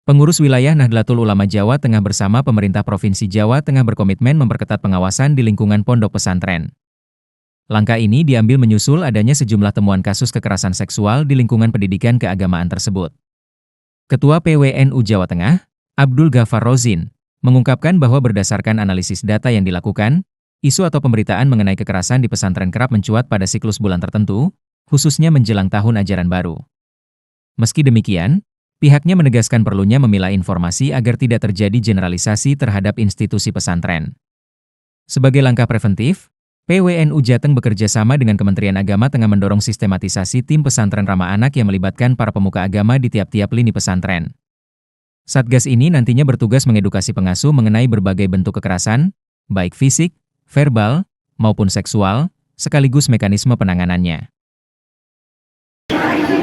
Pengurus wilayah Nahdlatul Ulama Jawa Tengah bersama pemerintah Provinsi Jawa Tengah berkomitmen memperketat pengawasan di lingkungan pondok pesantren. Langkah ini diambil menyusul adanya sejumlah temuan kasus kekerasan seksual di lingkungan pendidikan keagamaan tersebut. Ketua PWNU Jawa Tengah, Abdul Ghaffar Rozin, mengungkapkan bahwa berdasarkan analisis data yang dilakukan, isu atau pemberitaan mengenai kekerasan di pesantren kerap mencuat pada siklus bulan tertentu, khususnya menjelang tahun ajaran baru. Meski demikian, pihaknya menegaskan perlunya memilah informasi agar tidak terjadi generalisasi terhadap institusi pesantren. Sebagai langkah preventif, PWNU Jateng bekerja sama dengan Kementerian Agama tengah mendorong sistematisasi tim pesantren ramah anak yang melibatkan para pemuka agama di tiap-tiap lini pesantren. Satgas ini nantinya bertugas mengedukasi pengasuh mengenai berbagai bentuk kekerasan, baik fisik, verbal, maupun seksual, sekaligus mekanisme penanganannya.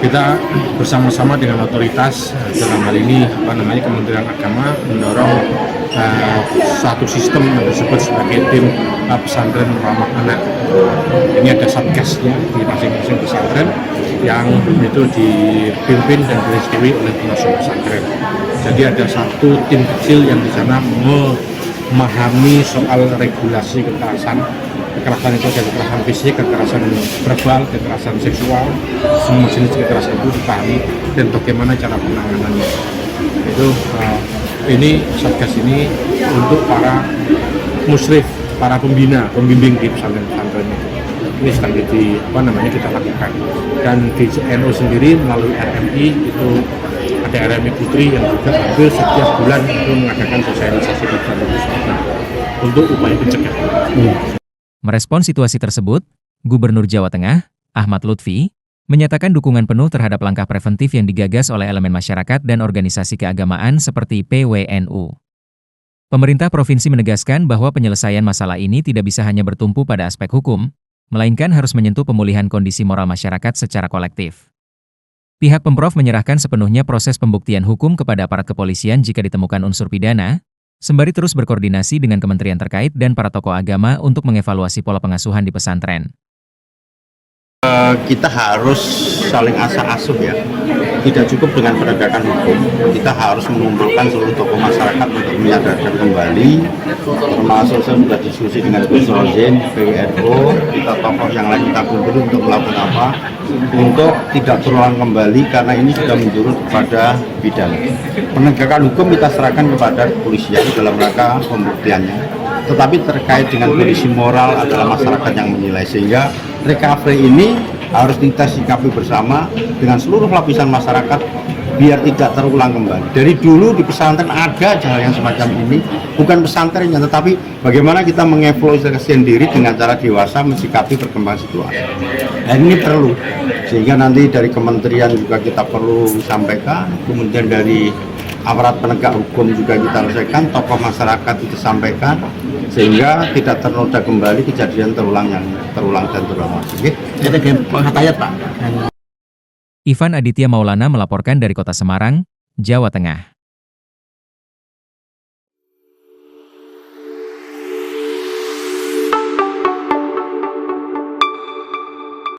Kita bersama-sama dengan otoritas dalam hal ini Kementerian Agama mendorong satu sistem yang disebut sebagai tim pesantren ramah anak. Ini ada satgasnya di masing-masing pesantren yang itu dipimpin dan direstui oleh pengasuh pesantren. Jadi ada satu tim kecil yang di sana memahami soal regulasi kekerasan. Kekerasan itu ada kekerasan fisik, kekerasan verbal, kekerasan seksual, semua jenis kekerasan itu dipahami dan bagaimana cara penanganannya. Itu ini satgas ini untuk para musyrif, para pembimbing di pesantren-pesantren itu. Ini sedang kita lakukan. Dan di NU sendiri melalui RMI itu ada RMI Putri yang juga hampir setiap bulan itu mengadakan sosialisasi di pesantren untuk upaya pencegahan. Merespon situasi tersebut, Gubernur Jawa Tengah, Ahmad Lutfi, menyatakan dukungan penuh terhadap langkah preventif yang digagas oleh elemen masyarakat dan organisasi keagamaan seperti PWNU. Pemerintah provinsi menegaskan bahwa penyelesaian masalah ini tidak bisa hanya bertumpu pada aspek hukum, melainkan harus menyentuh pemulihan kondisi moral masyarakat secara kolektif. Pihak Pemprov menyerahkan sepenuhnya proses pembuktian hukum kepada aparat kepolisian jika ditemukan unsur pidana, sembari terus berkoordinasi dengan kementerian terkait dan para tokoh agama untuk mengevaluasi pola pengasuhan di pesantren. Kita harus saling asah-asuh ya, tidak cukup dengan penegakan hukum, kita harus mengumpulkan seluruh tokoh masyarakat untuk menyadarkan kembali, termasuk saya sudah diskusi dengan Gus Rozin, PWNU, kita tokoh yang lain kita kumpul untuk melakukan apa, untuk tidak terulang kembali karena ini sudah menjurus kepada pidana. Penegakan hukum kita serahkan kepada kepolisian dalam rangka pembuktiannya, tetapi terkait dengan kondisi moral adalah masyarakat yang menilai, sehingga recovery ini harus kita sikapi bersama dengan seluruh lapisan masyarakat biar tidak terulang kembali. Dari dulu di pesantren ada hal yang semacam ini, bukan pesantrennya, tetapi bagaimana kita mengevaluasi sendiri dengan cara dewasa mensikapi perkembangan situasi. Dan ini perlu, sehingga nanti dari kementerian juga kita perlu sampaikan, kemudian dari aparat penegak hukum juga kita selesaikan, tokoh masyarakat itu sampaikan, sehingga tidak ternoda kembali kejadian terulang dan terulang lagi. Jadi penghayat Pak. Ivan Aditya Maulana melaporkan dari Kota Semarang, Jawa Tengah.